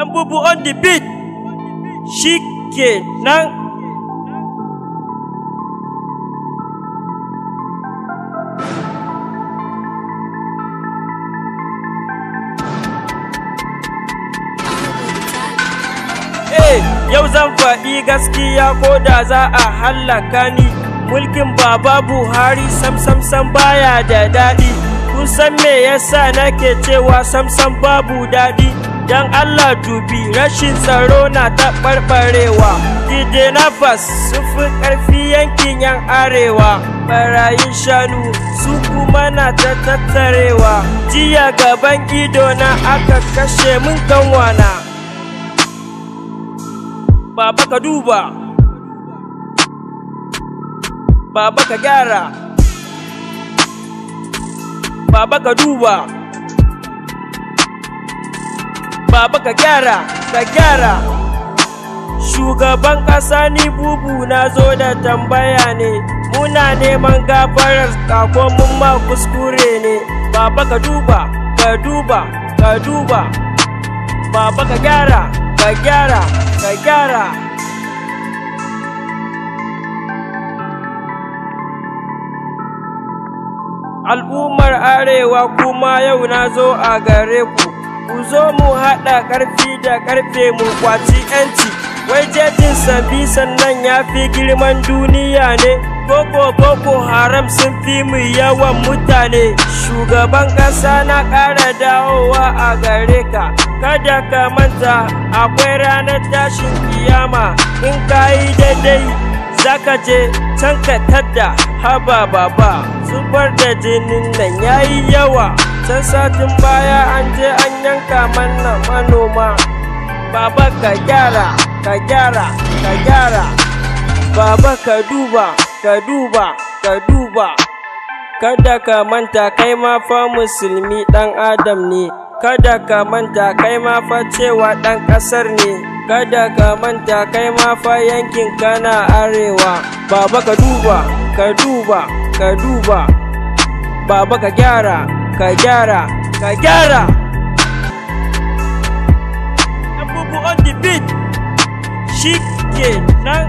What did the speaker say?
Dan Bubu on the beat. Shikenan. Yau zan faɗi gaskiya ko da za a hallaka ni. Mulkin Baba Buhari sam baya da daɗi. Kun san me yasa nake cewa sam babu daɗi? Dan Allah dubi rashin tsaro na taɓarɓarewa. Kidnappers sun fi ƙarfi yankin yan arewa. Barayin shanu su kuma na ta tattarewa. Jiya gaban ido na aka kashe mun kanwana. Baba ka duba, Baba ka gyara, Baba ka duba, Baba ka gyara, ka gyara. Shugaban ƙasa ni Bubu na zo da tambaya ne, muna neman gafarar kako mun ma kuskure ne. Baba ka duba, ka duba, ka duba, Baba ka gyara, ka gyara, ka gyara. Al'ummar arewa kuma yau na zo a gare ku zo mu haɗa ƙarfi da ƙarfe mu kwaci 'yanci. Wai jejin sabi sannan ya fi girman duniya ne, Boko Haram sun fi mu yawan mutane. Shugaban ƙasa na ƙara dawowa a gare ka, kada ka manta akwai ranar tashin kiyama. In ka yi daidai zaka je can ka tadda. Haba baba, zubar da jinin nan yayi yawa. Can satin baya an je an yanka mana manoma. Baba ka gyara, ka gyara, ka gyara. Baba ka duba, ka duba, ka duba. Kada ka manta kai ma fa musulmi ɗan adam ne. Kada ka manta kai ma fa cewa ɗan ƙasar ne. Kada ka manta kai ma fa yankin kana arewa. Baba ka duba, ka duba, ka duba. Baba ka gyara, ka gyara, ka gyara. Dan Bubu on the beat. Shikenan.